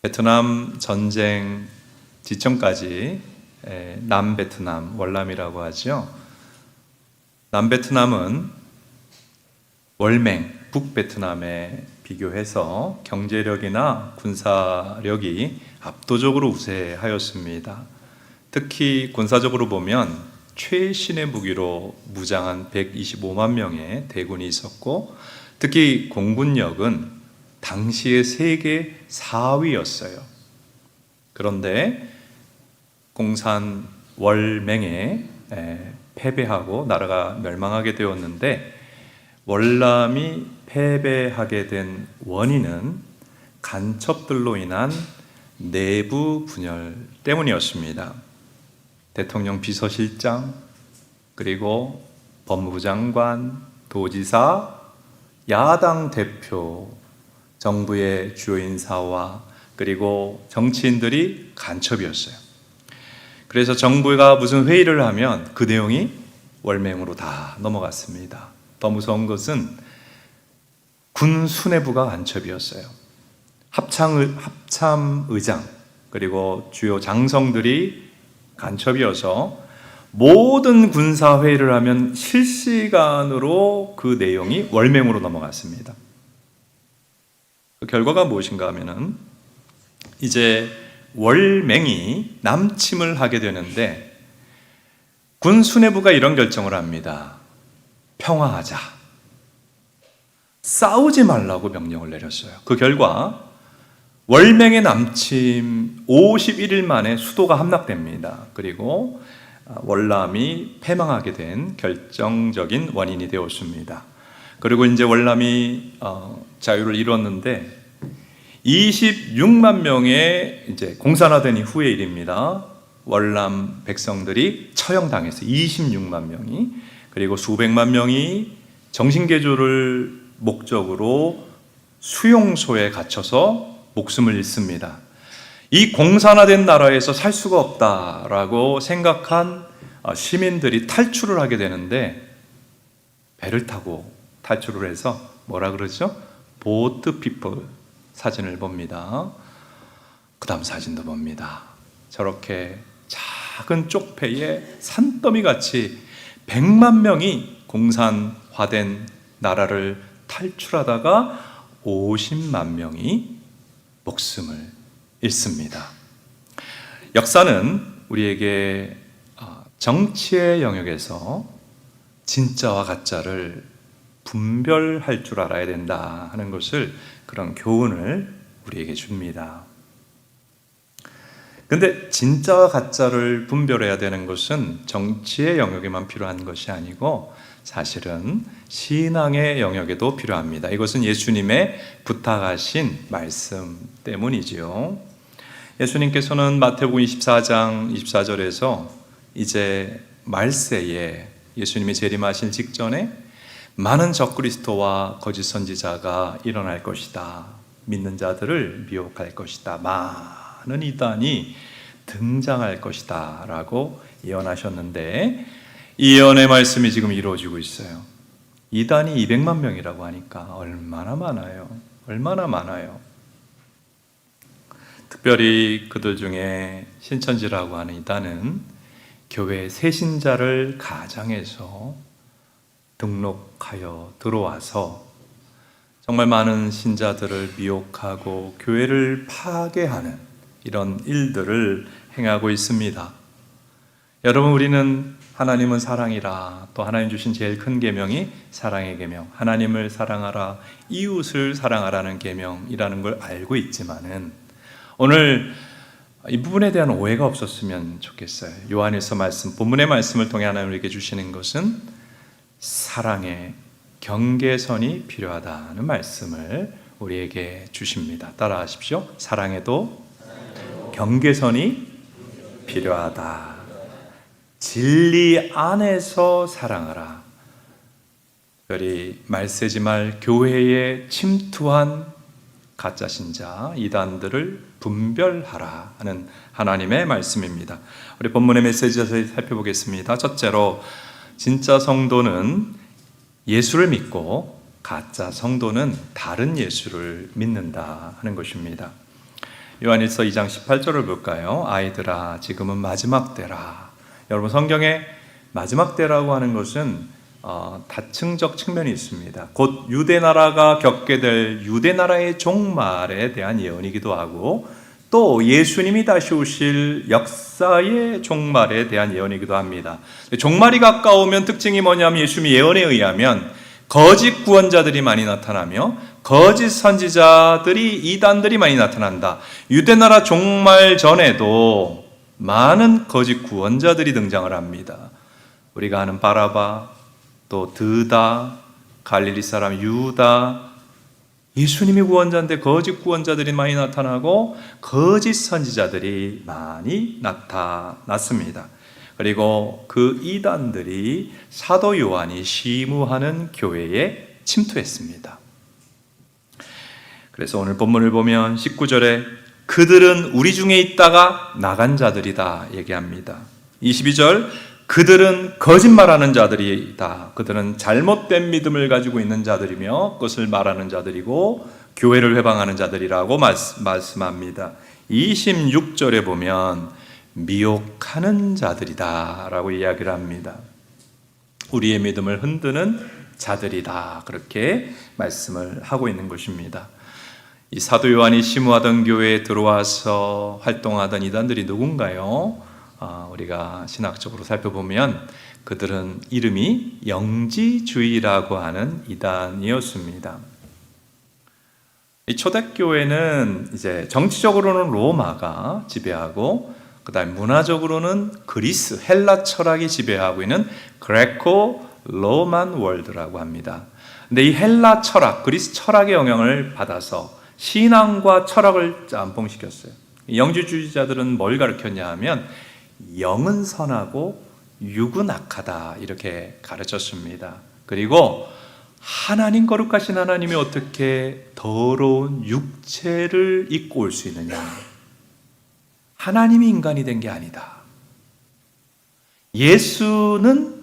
베트남 전쟁 직전까지 남베트남, 월남이라고 하죠. 남베트남은 월맹, 북베트남에 비교해서 경제력이나 군사력이 압도적으로 우세하였습니다. 특히 군사적으로 보면 최신의 무기로 무장한 125만 명의 대군이 있었고, 특히 공군력은 당시에 세계 4위였어요. 그런데 공산 월맹에 패배하고 나라가 멸망하게 되었는데, 월남이 패배하게 된 원인은 간첩들로 인한 내부 분열 때문이었습니다. 대통령 비서실장, 그리고 법무부 장관, 도지사, 야당 대표, 정부의 주요 인사와 그리고 정치인들이 간첩이었어요. 그래서 정부가 무슨 회의를 하면 그 내용이 월맹으로 다 넘어갔습니다. 더 무서운 것은 군 수뇌부가 간첩이었어요. 합참의장 그리고 주요 장성들이 간첩이어서 모든 군사회의를 하면 실시간으로 그 내용이 월맹으로 넘어갔습니다. 그 결과가 무엇인가 하면은 이제 월맹이 남침을 하게 되는데, 군 수뇌부가 이런 결정을 합니다. 평화하자. 싸우지 말라고 명령을 내렸어요. 그 결과 월맹의 남침 51일 만에 수도가 함락됩니다. 그리고 월남이 패망하게 된 결정적인 원인이 되었습니다. 그리고 이제 월남이 자유를 이뤘는데 26만 명의 이제 공산화된 이후의 일입니다. 월남 백성들이 처형당했어요. 26만 명이. 그리고 수백만 명이 정신개조를 목적으로 수용소에 갇혀서 목숨을 잃습니다. 이 공산화된 나라에서 살 수가 없다라고 생각한 시민들이 탈출을 하게 되는데, 배를 타고 탈출을 해서 뭐라 그러죠? 보트 피플 사진을 봅니다. 그 다음 사진도 봅니다. 저렇게 작은 쪽배에 산더미 같이 100만 명이 공산화된 나라를 탈출하다가 50만 명이 목숨을 잃습니다. 역사는 우리에게 정치의 영역에서 진짜와 가짜를 분별할 줄 알아야 된다 하는 것을, 그런 교훈을 우리에게 줍니다. 근데 진짜와 가짜를 분별해야 되는 것은 정치의 영역에만 필요한 것이 아니고 사실은 신앙의 영역에도 필요합니다. 이것은 예수님의 부탁하신 말씀 때문이지요. 예수님께서는 마태복음 24장 24절에서 이제 말세에 예수님이 재림하실 직전에 많은 적그리스도와 거짓 선지자가 일어날 것이다. 믿는 자들을 미혹할 것이다. 많은 이단이 등장할 것이다 라고 예언하셨는데, 이 예언의 말씀이 지금 이루어지고 있어요. 이단이 200만 명이라고 하니까 얼마나 많아요. 얼마나 많아요. 특별히 그들 중에 신천지라고 하는 이단은 교회 새신자를 가장해서 등록하여 들어와서 정말 많은 신자들을 미혹하고 교회를 파괴하는 이런 일들을 행하고 있습니다. 여러분, 우리는 하나님은 사랑이라, 또 하나님 주신 제일 큰 계명이 사랑의 계명, 하나님을 사랑하라, 이웃을 사랑하라는 계명이라는 걸 알고 있지만은, 오늘 이 부분에 대한 오해가 없었으면 좋겠어요. 요한일서 말씀, 본문의 말씀을 통해 하나님 우리에게 주시는 것은 사랑의 경계선이 필요하다는 말씀을 우리에게 주십니다. 따라하십시오. 사랑에도 경계선이 필요하다. 진리 안에서 사랑하라. 특별히 말세지 말 교회에 침투한 가짜 신자, 이단들을 분별하라 하는 하나님의 말씀입니다. 우리 본문의 메시지에서 살펴보겠습니다. 첫째로, 진짜 성도는 예수를 믿고 가짜 성도는 다른 예수를 믿는다 하는 것입니다. 요한일서 2장 18절을 볼까요? 아이들아, 지금은 마지막 때라. 여러분, 성경에 마지막 때라고 하는 것은 다층적 측면이 있습니다. 곧 유대나라가 겪게 될 유대나라의 종말에 대한 예언이기도 하고, 또 예수님이 다시 오실 역사의 종말에 대한 예언이기도 합니다. 종말이 가까우면 특징이 뭐냐면, 예수님의 예언에 의하면 거짓 구원자들이 많이 나타나며 거짓 선지자들이, 이단들이 많이 나타난다. 유대나라 종말 전에도 많은 거짓 구원자들이 등장을 합니다. 우리가 아는 바라바, 또 드다, 갈릴리 사람 유다, 예수님이 구원자인데 거짓 구원자들이 많이 나타나고 거짓 선지자들이 많이 나타났습니다. 그리고 그 이단들이 사도 요한이 시무하는 교회에 침투했습니다. 그래서 오늘 본문을 보면 19절에 그들은 우리 중에 있다가 나간 자들이다 얘기합니다. 22절, 그들은 거짓말하는 자들이다. 그들은 잘못된 믿음을 가지고 있는 자들이며 그것을 말하는 자들이고 교회를 회방하는 자들이라고 말씀합니다. 26절에 보면 미혹하는 자들이다 라고 이야기를 합니다. 우리의 믿음을 흔드는 자들이다, 그렇게 말씀을 하고 있는 것입니다. 이 사도 요한이 심우하던 교회에 들어와서 활동하던 이단들이 누군가요? 우리가 신학적으로 살펴보면 그들은 이름이 영지주의라고 하는 이단이었습니다. 이 초대교회는 이제 정치적으로는 로마가 지배하고, 그다음에 문화적으로는 그리스, 헬라 철학이 지배하고 있는 그레코 로만 월드라고 합니다. 근데 이 헬라 철학, 그리스 철학의 영향을 받아서 신앙과 철학을 짬뽕시켰어요. 영지주의자들은 뭘 가르쳤냐 하면 영은 선하고 육은 악하다, 이렇게 가르쳤습니다. 그리고 하나님, 거룩하신 하나님이 어떻게 더러운 육체를 입고 올 수 있느냐, 하나님이 인간이 된 게 아니다, 예수는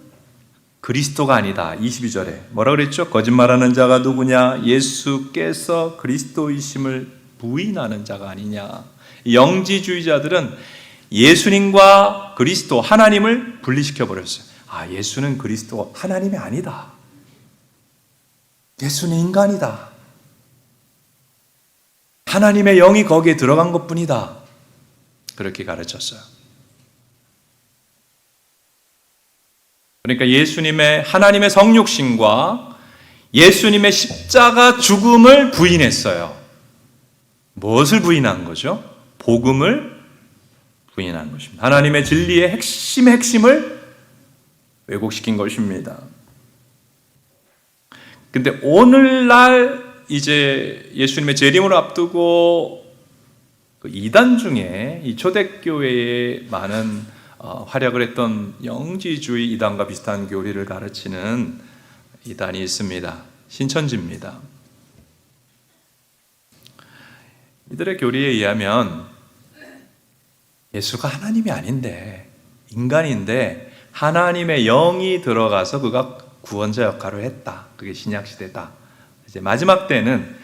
그리스도가 아니다. 22절에 뭐라 그랬죠? 거짓말하는 자가 누구냐? 예수께서 그리스도이심을 부인하는 자가 아니냐. 영지주의자들은 예수님과 그리스도, 하나님을 분리시켜 버렸어요. 예수는 그리스도, 하나님이 아니다. 예수는 인간이다. 하나님의 영이 거기에 들어간 것뿐이다. 그렇게 가르쳤어요. 그러니까 예수님의, 하나님의 성육신과 예수님의 십자가 죽음을 부인했어요. 무엇을 부인한 거죠? 복음을 부인한 것입니다. 하나님의 진리의 핵심의 핵심을 왜곡시킨 것입니다. 근데 오늘날 이제 예수님의 재림을 앞두고 그 이단 중에 이 초대교회에 많은 활약을 했던 영지주의 이단과 비슷한 교리를 가르치는 이단이 있습니다. 신천지입니다. 이들의 교리에 의하면 예수가 하나님이 아닌데, 인간인데 하나님의 영이 들어가서 그가 구원자 역할을 했다. 그게 신약시대다. 이제 마지막 때는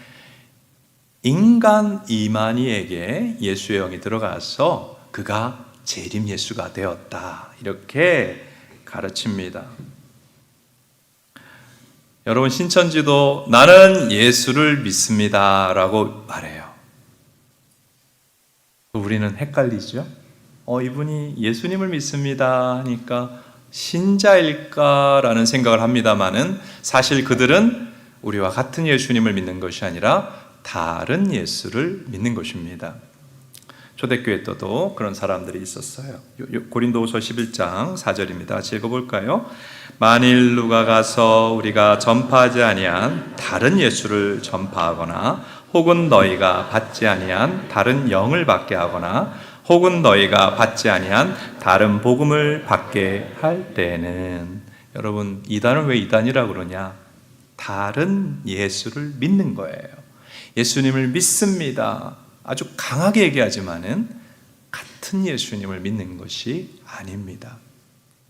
인간 이만희에게 예수의 영이 들어가서 그가 재림 예수가 되었다, 이렇게 가르칩니다. 여러분, 신천지도 나는 예수를 믿습니다 라고 말해요. 우리는 헷갈리죠? 이분이 예수님을 믿습니다 하니까 신자일까라는 생각을 합니다마는 사실 그들은 우리와 같은 예수님을 믿는 것이 아니라 다른 예수를 믿는 것입니다. 초대교회 때도 그런 사람들이 있었어요. 고린도후서 11장 4절입니다. 같이 읽어볼까요? 만일 누가 가서 우리가 전파하지 아니한 다른 예수를 전파하거나, 혹은 너희가 받지 아니한 다른 영을 받게 하거나, 혹은 너희가 받지 아니한 다른 복음을 받게 할 때는, 여러분, 이단은 왜 이단이라고 그러냐? 다른 예수를 믿는 거예요. 예수님을 믿습니다, 아주 강하게 얘기하지만은 같은 예수님을 믿는 것이 아닙니다.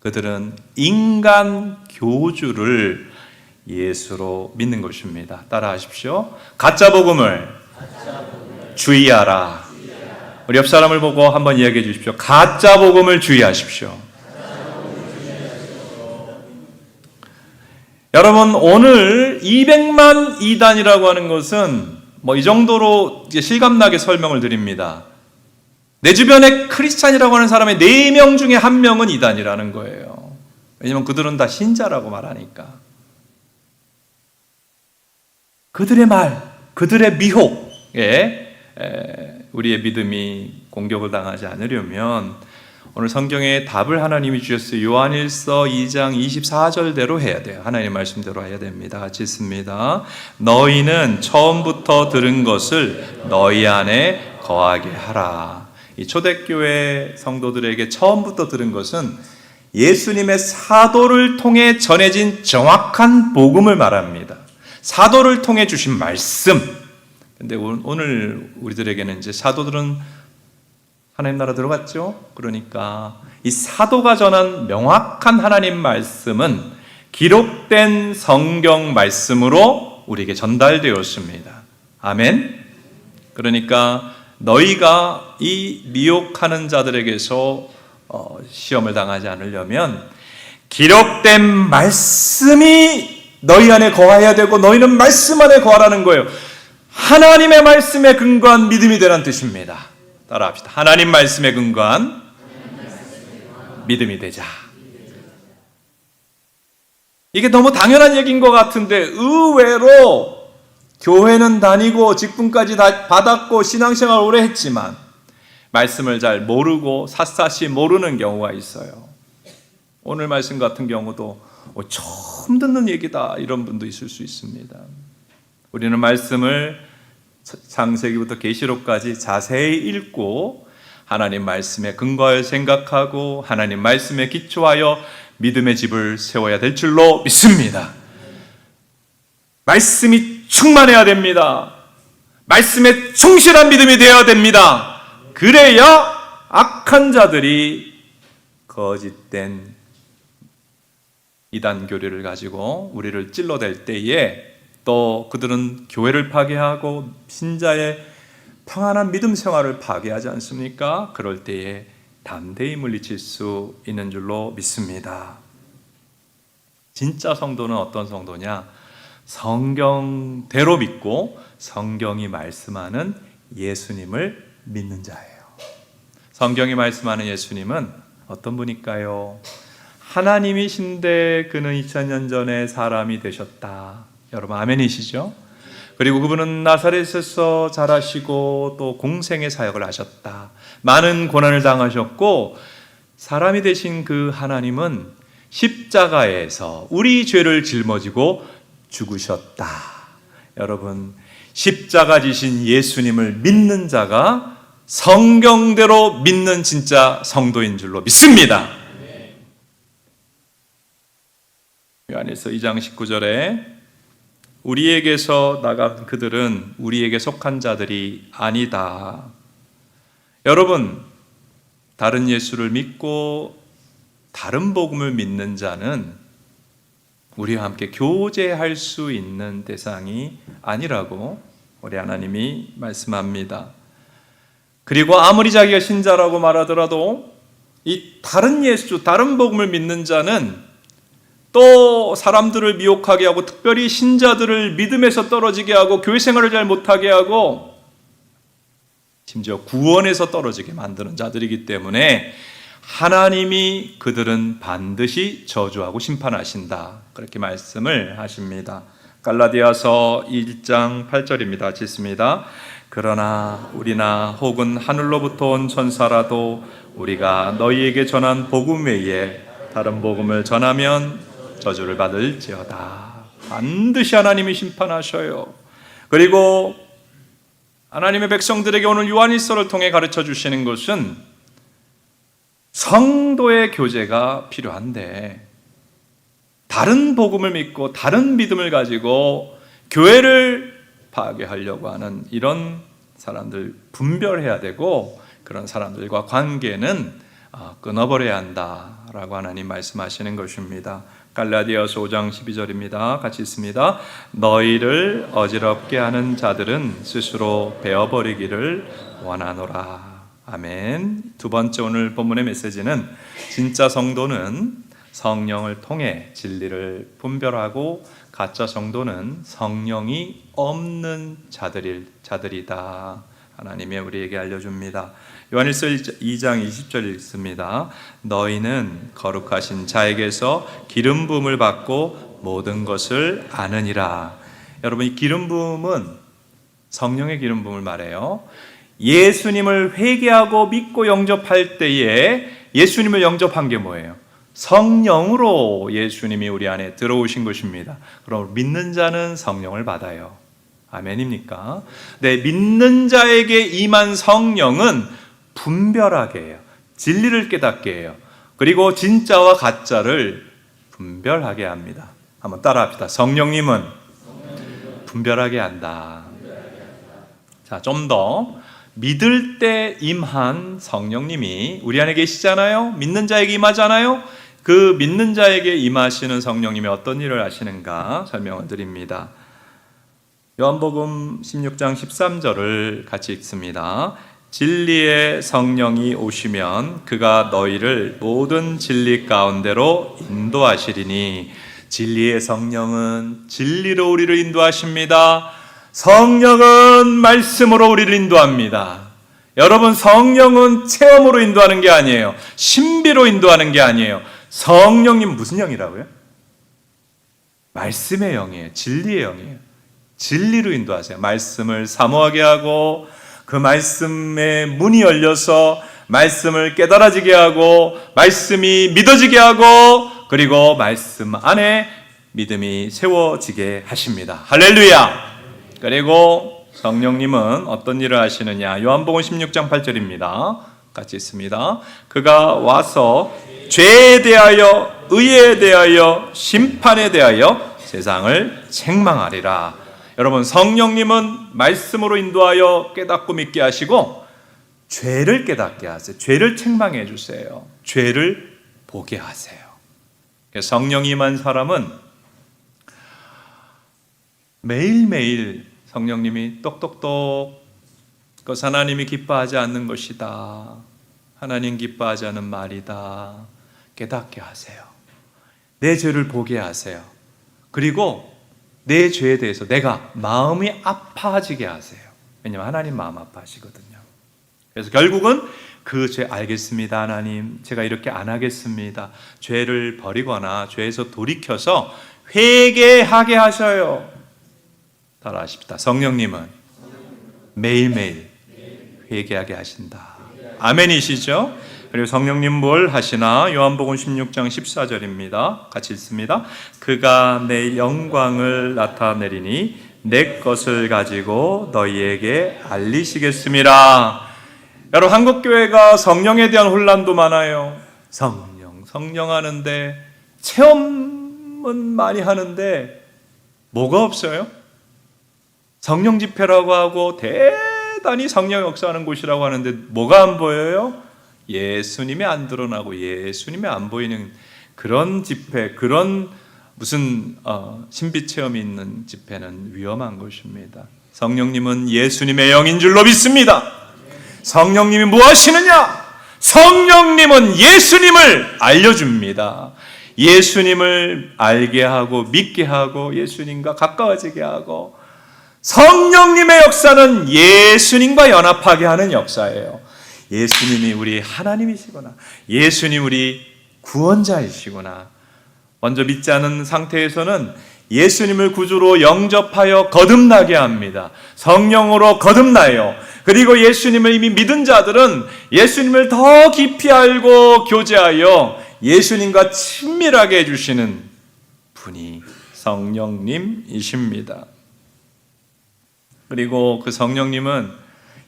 그들은 인간 교주를 예수로 믿는 것입니다. 따라하십시오. 가짜 복음을 주의하라. 우리 옆 사람을 보고 한번 이야기해 주십시오. 가짜 복음을 주의하십시오. 여러분, 오늘 200만 이단이라고 하는 것은 이 정도로 이제 실감나게 설명을 드립니다. 내 주변에 크리스찬이라고 하는 사람의 4명 중에 1명은 이단이라는 거예요. 왜냐하면 그들은 다 신자라고 말하니까. 그들의 말, 그들의 미혹에 우리의 믿음이 공격을 당하지 않으려면 오늘 성경에 답을 하나님이 주셨어요. 요한일서 2장 24절대로 해야 돼요. 하나님 말씀대로 해야 됩니다. 같이 읽습니다. 너희는 처음부터 들은 것을 너희 안에 거하게 하라. 이 초대교회 성도들에게 처음부터 들은 것은 예수님의 사도를 통해 전해진 정확한 복음을 말합니다. 사도를 통해 주신 말씀. 근데 오늘 우리들에게는 이제 사도들은 하나님 나라 들어갔죠? 그러니까 이 사도가 전한 명확한 하나님 말씀은 기록된 성경 말씀으로 우리에게 전달되었습니다. 아멘? 그러니까 너희가 이 미혹하는 자들에게서 시험을 당하지 않으려면 기록된 말씀이 너희 안에 거해야 되고 너희는 말씀 안에 거하라는 거예요. 하나님의 말씀에 근거한 믿음이 되라는 뜻입니다. 따라합시다. 하나님 말씀에 근거한 믿음이 되자. 이게 너무 당연한 얘기인 것 같은데 의외로 교회는 다니고 직분까지 다 받았고 신앙생활 오래 했지만 말씀을 잘 모르고 샅샅이 모르는 경우가 있어요. 오늘 말씀 같은 경우도 처음 듣는 얘기다 이런 분도 있을 수 있습니다. 우리는 말씀을 창세기부터 계시록까지 자세히 읽고 하나님 말씀에 근거하여 생각하고 하나님 말씀에 기초하여 믿음의 집을 세워야 될 줄로 믿습니다. 말씀이 충만해야 됩니다. 말씀에 충실한 믿음이 되어야 됩니다. 그래야 악한 자들이 거짓된 이단 교리를 가지고 우리를 찔러댈 때에 또 그들은 교회를 파괴하고 신자의 평안한 믿음 생활을 파괴하지 않습니까? 그럴 때에 담대히 물리칠 수 있는 줄로 믿습니다. 진짜 성도는 어떤 성도냐? 성경대로 믿고 성경이 말씀하는 예수님을 믿는 자예요. 성경이 말씀하는 예수님은 어떤 분일까요? 하나님이신데 그는 2000년 전에 사람이 되셨다. 여러분 아멘이시죠? 그리고 그분은 나사렛에서 자라시고 또 공생의 사역을 하셨다. 많은 고난을 당하셨고 사람이 되신 그 하나님은 십자가에서 우리 죄를 짊어지고 죽으셨다. 여러분 십자가 지신 예수님을 믿는 자가 성경대로 믿는 진짜 성도인 줄로 믿습니다. 요한일서 2장 19절에 우리에게서 나간 그들은 우리에게 속한 자들이 아니다. 여러분, 다른 예수를 믿고 다른 복음을 믿는 자는 우리와 함께 교제할 수 있는 대상이 아니라고 우리 하나님이 말씀합니다. 그리고 아무리 자기가 신자라고 말하더라도 이 다른 예수, 다른 복음을 믿는 자는 또 사람들을 미혹하게 하고 특별히 신자들을 믿음에서 떨어지게 하고 교회 생활을 잘 못하게 하고 심지어 구원에서 떨어지게 만드는 자들이기 때문에 하나님이 그들은 반드시 저주하고 심판하신다. 그렇게 말씀을 하십니다. 갈라디아서 1장 8절입니다. 읽습니다. 그러나 우리나 혹은 하늘로부터 온 천사라도 우리가 너희에게 전한 복음 외에 다른 복음을 전하면 저주를 받을지어다. 반드시 하나님이 심판하셔요. 그리고 하나님의 백성들에게 오늘 요한일서를 통해 가르쳐 주시는 것은 성도의 교제가 필요한데 다른 복음을 믿고 다른 믿음을 가지고 교회를 파괴하려고 하는 이런 사람들 분별해야 되고 그런 사람들과 관계는 끊어버려야 한다라고 하나님 말씀하시는 것입니다. 갈라디아서 5장 12절입니다. 같이 읽습니다. 너희를 어지럽게 하는 자들은 스스로 베어버리기를 원하노라. 아멘. 두 번째 오늘 본문의 메시지는 진짜 성도는 성령을 통해 진리를 분별하고 가짜 성도는 성령이 없는 자들이다. 하나님이 우리에게 알려줍니다. 요한일서 2장 20절 읽습니다. 너희는 거룩하신 자에게서 기름 부음을 받고 모든 것을 아느니라. 여러분, 이 기름 부음은 성령의 기름 부음을 말해요. 예수님을 회개하고 믿고 영접할 때에 예수님을 영접한 게 뭐예요? 성령으로 예수님이 우리 안에 들어오신 것입니다. 그럼 믿는 자는 성령을 받아요. 아멘입니까? 네, 믿는 자에게 임한 성령은 분별하게 해요. 진리를 깨닫게 해요. 그리고 진짜와 가짜를 분별하게 합니다. 한번 따라합시다. 성령님은 분별하게 한다. 자, 좀 더 믿을 때 임한 성령님이 우리 안에 계시잖아요. 믿는 자에게 임하잖아요. 그 믿는 자에게 임하시는 성령님이 어떤 일을 하시는가 설명을 드립니다. 요한복음 16장 13절을 같이 읽습니다. 진리의 성령이 오시면 그가 너희를 모든 진리 가운데로 인도하시리니. 진리의 성령은 진리로 우리를 인도하십니다. 성령은 말씀으로 우리를 인도합니다. 여러분, 성령은 체험으로 인도하는 게 아니에요. 신비로 인도하는 게 아니에요. 성령님 무슨 영이라고요? 말씀의 영이에요. 진리의 영이에요. 진리로 인도하세요. 말씀을 사모하게 하고 그 말씀의 문이 열려서 말씀을 깨달아지게 하고 말씀이 믿어지게 하고 그리고 말씀 안에 믿음이 세워지게 하십니다. 할렐루야! 그리고 성령님은 어떤 일을 하시느냐? 요한복음 16장 8절입니다. 같이 있습니다. 그가 와서 죄에 대하여 의에 대하여 심판에 대하여 세상을 책망하리라. 여러분, 성령님은 말씀으로 인도하여 깨닫고 믿게 하시고 죄를 깨닫게 하세요. 죄를 책망해 주세요. 죄를 보게 하세요. 성령이 임한 사람은 매일매일 성령님이 똑똑똑 그것 하나님이 기뻐하지 않는 것이다. 하나님 기뻐하지 않는 말이다. 깨닫게 하세요. 내 죄를 보게 하세요. 그리고 내 죄에 대해서 내가 마음이 아파지게 하세요. 왜냐하면 하나님 마음 아파하시거든요. 그래서 결국은 그 죄 알겠습니다. 하나님, 제가 이렇게 안 하겠습니다. 죄를 버리거나 죄에서 돌이켜서 회개하게 하셔요. 따라하십시다. 성령님은 매일매일 회개하게 하신다. 아멘이시죠? 그리고 성령님 뭘 하시나? 요한복음 16장 14절입니다. 같이 읽습니다. 그가 내 영광을 나타내리니 내 것을 가지고 너희에게 알리시겠습니다. 여러분, 한국교회가 성령에 대한 혼란도 많아요. 성령 하는데 체험은 많이 하는데 뭐가 없어요? 성령 집회라고 하고 대단히 성령 역사하는 곳이라고 하는데 뭐가 안 보여요? 예수님이 안 드러나고 예수님이 안 보이는 그런 집회, 그런 무슨 신비 체험이 있는 집회는 위험한 것입니다. 성령님은 예수님의 영인 줄로 믿습니다. 성령님이 뭐 하시느냐? 성령님은 예수님을 알려줍니다. 예수님을 알게 하고 믿게 하고 예수님과 가까워지게 하고 성령님의 역사는 예수님과 연합하게 하는 역사예요. 예수님이 우리 하나님이시구나. 예수님 우리 구원자이시구나. 먼저 믿지 않은 상태에서는 예수님을 구주로 영접하여 거듭나게 합니다. 성령으로 거듭나요. 그리고 예수님을 이미 믿은 자들은 예수님을 더 깊이 알고 교제하여 예수님과 친밀하게 해주시는 분이 성령님이십니다. 그리고 그 성령님은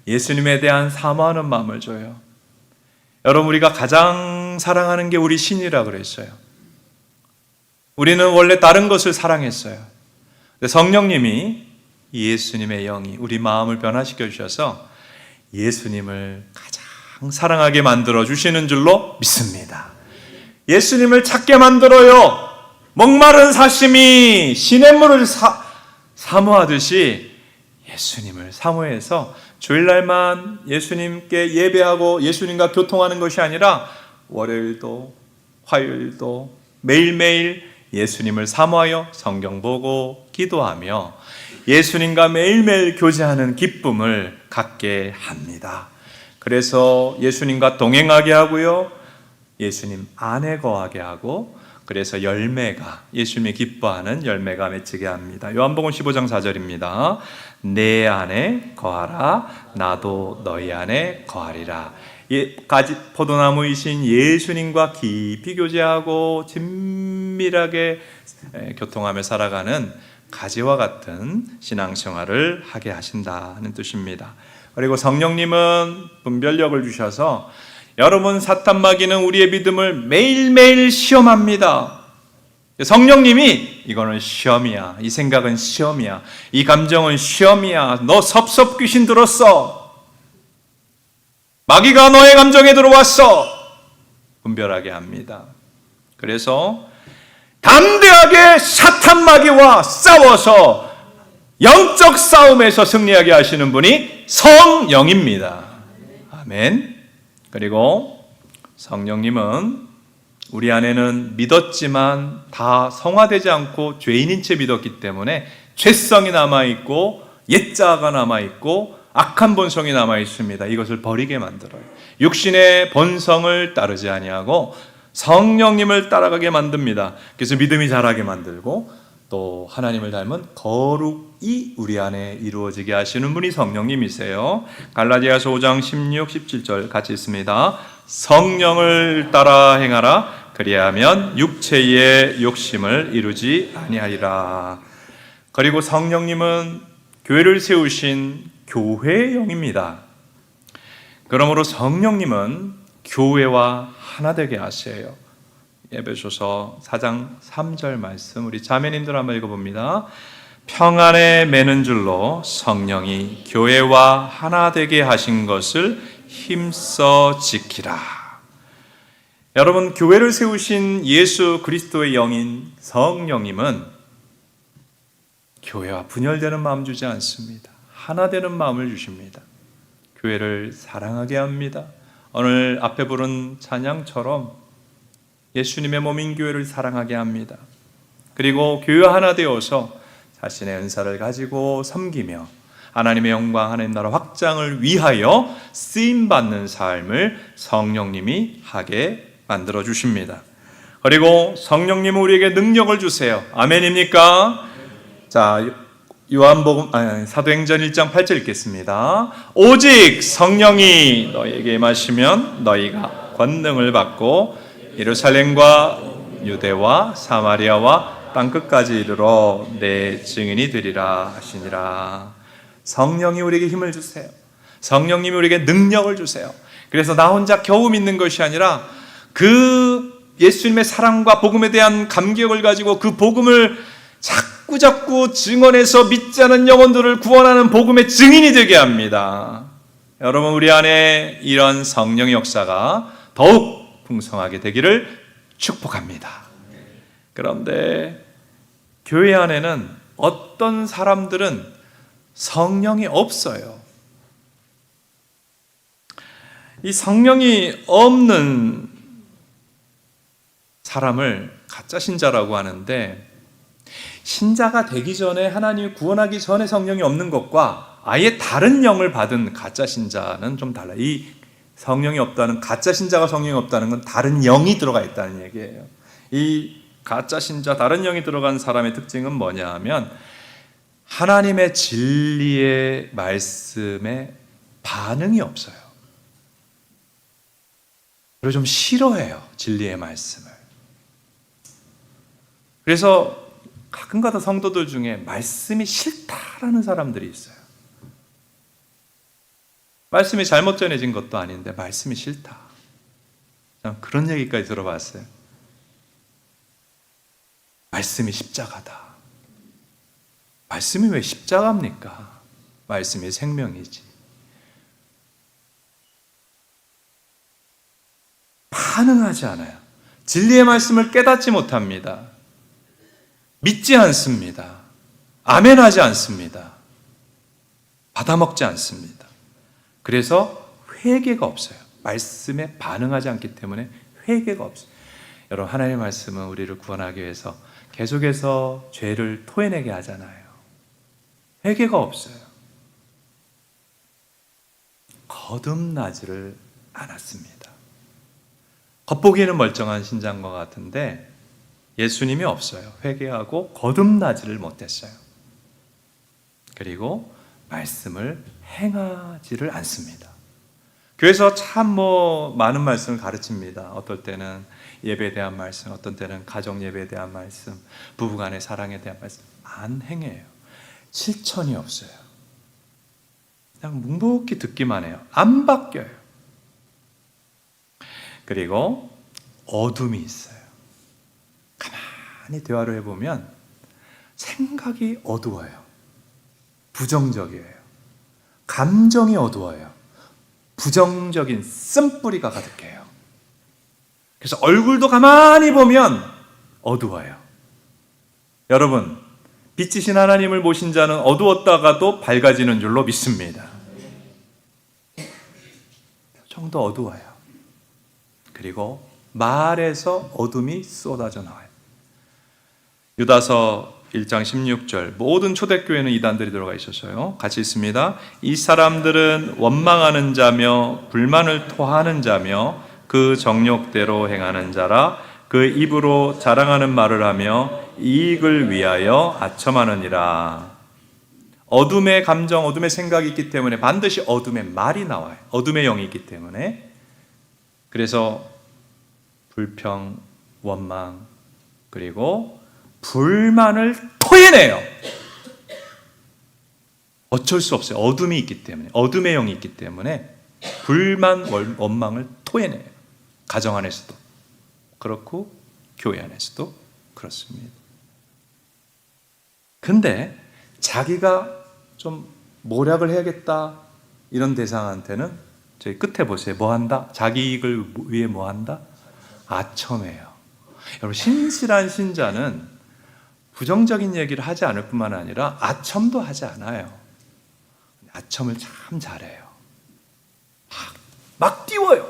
예수님에 대한 사모하는 마음을 줘요. 여러분, 우리가 가장 사랑하는 게 우리 신이라 그랬어요. 우리는 원래 다른 것을 사랑했어요. 근데 성령님이 예수님의 영이 우리 마음을 변화시켜 주셔서 예수님을 가장 사랑하게 만들어 주시는 줄로 믿습니다. 예수님을 찾게 만들어요. 목마른 사심이 시냇물을 사모하듯이 예수님을 사모해서 주일날만 예수님께 예배하고 예수님과 교통하는 것이 아니라 월요일도 화요일도 매일매일 예수님을 사모하여 성경 보고 기도하며 예수님과 매일매일 교제하는 기쁨을 갖게 합니다. 그래서 예수님과 동행하게 하고요, 예수님 안에 거하게 하고, 그래서 열매가, 예수님이 기뻐하는 열매가 맺히게 합니다. 요한복음 15장 4절입니다. 내 안에 거하라, 나도 너희 안에 거하리라. 가지 포도나무이신 예수님과 깊이 교제하고 친밀하게 교통하며 살아가는 가지와 같은 신앙생활을 하게 하신다는 뜻입니다. 그리고 성령님은 분별력을 주셔서 여러분, 사탄 마귀는 우리의 믿음을 매일매일 시험합니다. 성령님이 이거는 시험이야, 이 생각은 시험이야, 이 감정은 시험이야, 너 섭섭 귀신 들었어, 마귀가 너의 감정에 들어왔어, 분별하게 합니다. 그래서 담대하게 사탄 마귀와 싸워서 영적 싸움에서 승리하게 하시는 분이 성령입니다. 아멘. 그리고 성령님은 우리 안에는 믿었지만 다 성화되지 않고 죄인인 채 믿었기 때문에 죄성이 남아있고 옛자아가 남아있고 악한 본성이 남아있습니다. 이것을 버리게 만들어요. 육신의 본성을 따르지 아니하고 성령님을 따라가게 만듭니다. 그래서 믿음이 자라게 만들고 또 하나님을 닮은 거룩이 우리 안에 이루어지게 하시는 분이 성령님이세요. 갈라디아서 5장 16, 17절 같이 있습니다. 성령을 따라 행하라. 그리하면 육체의 욕심을 이루지 아니하리라. 그리고 성령님은 교회를 세우신 교회의 영입니다. 그러므로 성령님은 교회와 하나 되게 하세요. 에베소서 4장 3절 말씀 우리 자매님들 한번 읽어봅니다. 평안에 매는 줄로 성령이 교회와 하나 되게 하신 것을 힘써 지키라. 여러분, 교회를 세우신 예수 그리스도의 영인 성령님은 교회와 분열되는 마음 주지 않습니다. 하나 되는 마음을 주십니다. 교회를 사랑하게 합니다. 오늘 앞에 부른 찬양처럼 예수님의 몸인 교회를 사랑하게 합니다. 그리고 교회와 하나 되어서 자신의 은사를 가지고 섬기며 하나님의 영광, 하나님 나라 확장을 위하여 쓰임받는 삶을 성령님이 하게 만들어 주십니다. 그리고 성령님은 우리에게 능력을 주세요. 아멘입니까? 자, 사도행전 1장 8절 읽겠습니다. 오직 성령이 너희에게 임하시면 너희가 권능을 받고 예루살렘과 유대와 사마리아와 땅끝까지 이르러 내 증인이 되리라 하시니라. 성령이 우리에게 힘을 주세요. 성령님이 우리에게 능력을 주세요. 그래서 나 혼자 겨우 믿는 것이 아니라 그 예수님의 사랑과 복음에 대한 감격을 가지고 그 복음을 자꾸 증언해서 믿지 않은 영혼들을 구원하는 복음의 증인이 되게 합니다. 여러분, 우리 안에 이런 성령의 역사가 더욱 풍성하게 되기를 축복합니다. 그런데 교회 안에는 어떤 사람들은 성령이 없어요. 이 성령이 없는 사람을 가짜 신자라고 하는데, 신자가 되기 전에, 하나님이 구원하기 전에 성령이 없는 것과 아예 다른 영을 받은 가짜 신자는 좀 달라요. 이 성령이 없다는, 가짜 신자가 성령이 없다는 건 다른 영이 들어가 있다는 얘기예요. 이 가짜 신자, 다른 영이 들어간 사람의 특징은 뭐냐 하면 하나님의 진리의 말씀에 반응이 없어요. 그리고 좀 싫어해요, 진리의 말씀을. 그래서 가끔가다 성도들 중에 말씀이 싫다라는 사람들이 있어요. 말씀이 잘못 전해진 것도 아닌데 말씀이 싫다. 그런 얘기까지 들어봤어요. 말씀이 십자가다. 말씀이 왜 십자가입니까? 말씀이 생명이지. 반응하지 않아요. 진리의 말씀을 깨닫지 못합니다. 믿지 않습니다. 아멘하지 않습니다. 받아먹지 않습니다. 그래서 회개가 없어요. 말씀에 반응하지 않기 때문에 회개가 없어요. 여러분, 하나님의 말씀은 우리를 구원하기 위해서 계속해서 죄를 토해내게 하잖아요. 회개가 없어요. 거듭나지를 않았습니다. 겉보기에는 멀쩡한 신자인 것 같은데 예수님이 없어요. 회개하고 거듭나지를 못했어요. 그리고 말씀을 행하지를 않습니다. 교회에서 참 많은 말씀을 가르칩니다. 어떨 때는 예배에 대한 말씀, 어떤 때는 가정 예배에 대한 말씀, 부부간의 사랑에 대한 말씀 안 행해요. 실천이 없어요. 그냥 묵묵히 듣기만 해요. 안 바뀌어요. 그리고 어둠이 있어요. 가만히 대화를 해보면 생각이 어두워요. 부정적이에요. 감정이 어두워요. 부정적인 쓴뿌리가 가득해요. 그래서 얼굴도 가만히 보면 어두워요. 여러분, 빛이신 하나님을 모신 자는 어두웠다가도 밝아지는 줄로 믿습니다. 표정도 어두워요. 그리고 말에서 어둠이 쏟아져 나와요. 유다서 1장 16절, 모든 초대교회는 이단들이 들어가 있었어요. 같이 있습니다. 이 사람들은 원망하는 자며 불만을 토하는 자며 그 정욕대로 행하는 자라, 그 입으로 자랑하는 말을 하며 이익을 위하여 아첨하느니라. 어둠의 감정, 어둠의 생각이 있기 때문에 반드시 어둠의 말이 나와요. 어둠의 영이 있기 때문에. 그래서 불평, 원망, 그리고 불만을 토해내요. 어쩔 수 없어요. 어둠이 있기 때문에, 어둠의 영이 있기 때문에 불만, 원망을 토해내요. 가정 안에서도 그렇고 교회 안에서도 그렇습니다. 근데 자기가 좀 모략을 해야겠다 이런 대상한테는 저희 끝에 보세요. 뭐 한다? 자기 이익을 위해 뭐 한다? 아첨해요. 여러분, 신실한 신자는 부정적인 얘기를 하지 않을 뿐만 아니라 아첨도 하지 않아요. 아첨을 참 잘해요. 막 띄워요.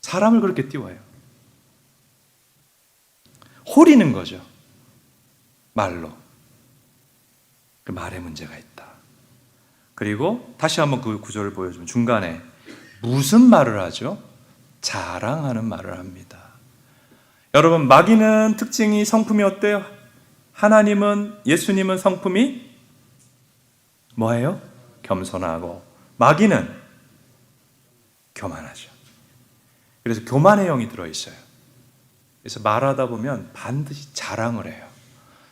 사람을 그렇게 띄워요. 호리는 거죠. 말로. 그 말에 문제가 있다. 그리고 다시 한번 그 구절을 보여주면 중간에 무슨 말을 하죠? 자랑하는 말을 합니다. 여러분, 마귀는 특징이, 성품이 어때요? 하나님은, 예수님은 성품이 뭐예요? 겸손하고, 마귀는 교만하죠. 그래서 교만의 영이 들어있어요. 그래서 말하다 보면 반드시 자랑을 해요.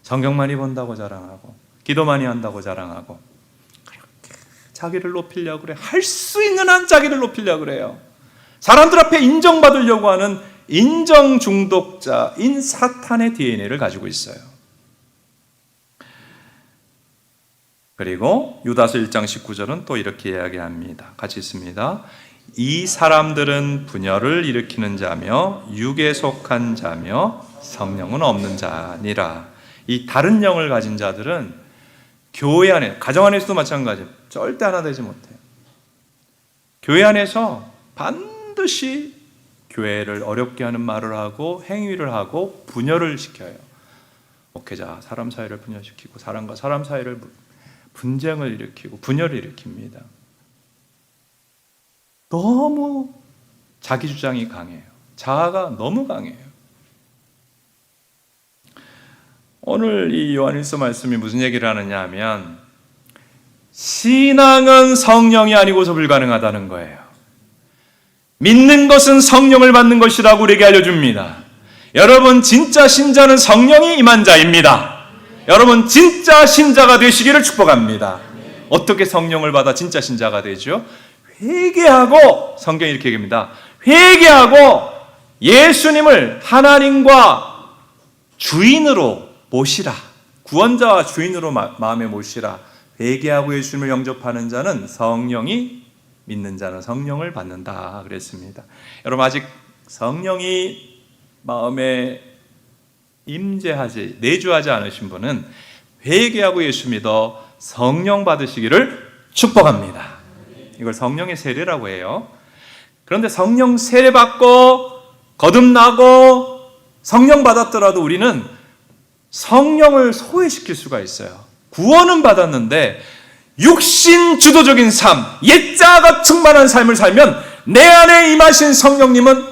성경 많이 본다고 자랑하고, 기도 많이 한다고 자랑하고, 그렇게 자기를 높이려고 그래. 할 수 있는 한 자기를 높이려고 그래요. 사람들 앞에 인정받으려고 하는 인정 중독자인 사탄의 DNA를 가지고 있어요. 그리고 유다서 1장 19절은 또 이렇게 이야기합니다. 같이 있습니다. 이 사람들은 분열을 일으키는 자며 육에 속한 자며 성령은 없는 자니라. 이 다른 영을 가진 자들은 교회 안에, 가정 안에서도 마찬가지예요. 절대 하나 되지 못해요. 교회 안에서 반드시 교회를 어렵게 하는 말을 하고 행위를 하고 분열을 시켜요. 목회자, 사람 사이를 분열시키고 사람과 사람 사이를 분쟁을 일으키고 분열을 일으킵니다. 너무 자기 주장이 강해요. 자아가 너무 강해요. 오늘 이 요한일서 말씀이 무슨 얘기를 하느냐 하면 신앙은 성령이 아니고서 불가능하다는 거예요. 믿는 것은 성령을 받는 것이라고 우리에게 알려줍니다. 여러분, 진짜 신자는 성령이 임한 자입니다. 여러분, 진짜 신자가 되시기를 축복합니다. 어떻게 성령을 받아 진짜 신자가 되죠? 회개하고, 성경이 이렇게 얘기합니다. 회개하고 예수님을 하나님과 주인으로 모시라. 구원자와 주인으로 마음에 모시라. 회개하고 예수님을 영접하는 자는 성령이, 믿는 자는 성령을 받는다 그랬습니다. 여러분, 아직 성령이 마음에 임재하지, 내주하지 않으신 분은 회개하고 예수 믿어 성령 받으시기를 축복합니다. 이걸 성령의 세례라고 해요. 그런데 성령 세례 받고 거듭나고 성령 받았더라도 우리는 성령을 소외시킬 수가 있어요. 구원은 받았는데 육신 주도적인 삶, 옛자가 충만한 삶을 살면 내 안에 임하신 성령님은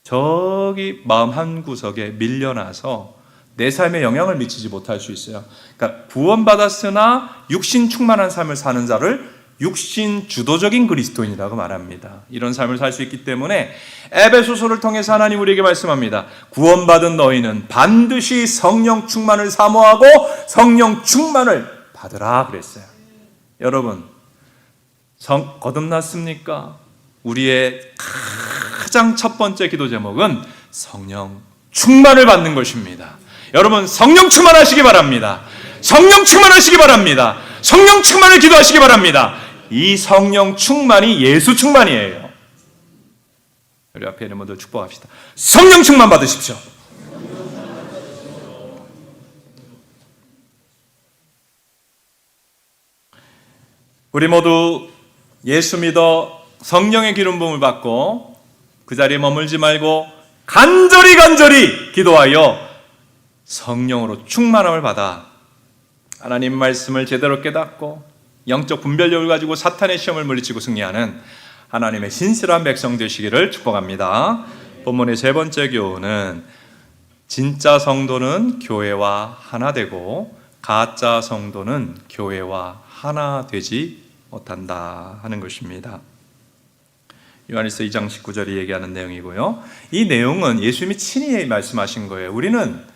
저기 마음 한구석에 밀려나서 내 삶에 영향을 미치지 못할 수 있어요. 그러니까 구원받았으나 육신 충만한 삶을 사는 자를 육신 주도적인 그리스도인이라고 말합니다. 이런 삶을 살 수 있기 때문에 에베소서를 통해서 하나님 우리에게 말씀합니다. 구원받은 너희는 반드시 성령 충만을 사모하고 성령 충만을 받으라 그랬어요. 여러분, 거듭났습니까? 우리의 가장 첫 번째 기도 제목은 성령 충만을 받는 것입니다. 여러분, 성령 충만하시기 바랍니다. 성령 충만하시기 바랍니다. 성령 충만을 기도하시기 바랍니다. 이 성령 충만이 예수 충만이에요. 우리 앞에 있는 분들 축복합시다. 성령 충만 받으십시오. 우리 모두 예수 믿어 성령의 기름 부음을 받고 그 자리에 머물지 말고 간절히 기도하여 성령으로 충만함을 받아 하나님 말씀을 제대로 깨닫고 영적 분별력을 가지고 사탄의 시험을 물리치고 승리하는 하나님의 신실한 백성 되시기를 축복합니다. 본문의 세 번째 교훈은 진짜 성도는 교회와 하나 되고 가짜 성도는 교회와 하나 되지 못한다 하는 것입니다. 요한일서 2장 19절이 얘기하는 내용이고요. 이 내용은 예수님이 친히 말씀하신 거예요. 우리는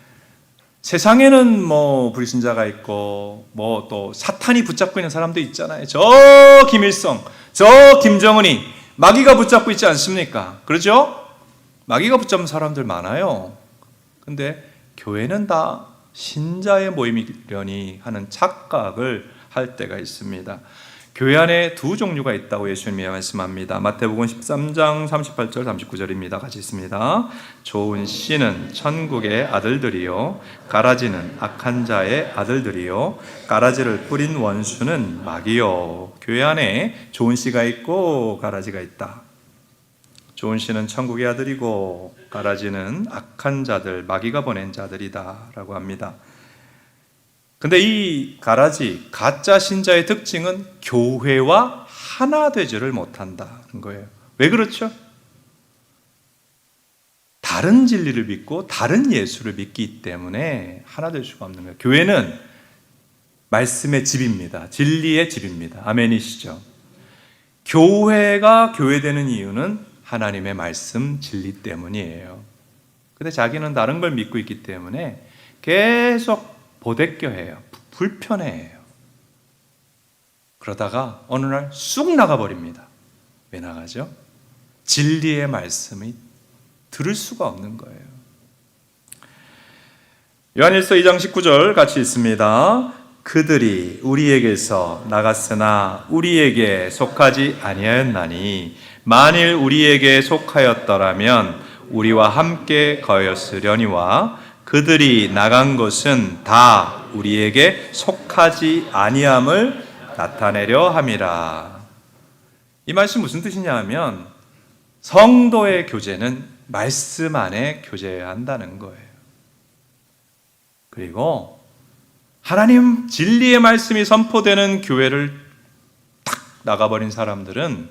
세상에는 뭐 불신자가 있고 뭐 또 사탄이 붙잡고 있는 사람도 있잖아요. 저 김일성, 저 김정은이 마귀가 붙잡고 있지 않습니까? 그렇죠? 마귀가 붙잡은 사람들 많아요. 근데 교회는 다 신자의 모임이려니 하는 착각을 할 때가 있습니다. 교회 안에 두 종류가 있다고 예수님이 말씀합니다. 마태복음 13장 38절 39절입니다. 같이 있습니다. 좋은 씨는 천국의 아들들이요 가라지는 악한 자의 아들들이요 가라지를 뿌린 원수는 마귀요. 교회 안에 좋은 씨가 있고 가라지가 있다. 좋은 씨는 천국의 아들이고 가라지는 악한 자들, 마귀가 보낸 자들이다 라고 합니다. 근데 이 가라지, 가짜 신자의 특징은 교회와 하나 되지를 못한다는 거예요. 왜 그렇죠? 다른 진리를 믿고 다른 예수를 믿기 때문에 하나 될 수가 없는 거예요. 교회는 말씀의 집입니다. 진리의 집입니다. 아멘이시죠? 교회가 교회되는 이유는 하나님의 말씀, 진리 때문이에요. 근데 자기는 다른 걸 믿고 있기 때문에 계속 보대껴해요. 불편해해요. 그러다가 어느 날 쑥 나가버립니다. 왜 나가죠? 진리의 말씀이 들을 수가 없는 거예요. 요한일서 2장 19절 같이 있습니다. 그들이 우리에게서 나갔으나 우리에게 속하지 아니하였나니 만일 우리에게 속하였더라면 우리와 함께 거였으려니와 그들이 나간 것은 다 우리에게 속하지 아니함을 나타내려 함이라. 이 말씀 무슨 뜻이냐 하면 성도의 교제는 말씀 안에 교제해야 한다는 거예요. 그리고 하나님 진리의 말씀이 선포되는 교회를 딱 나가버린 사람들은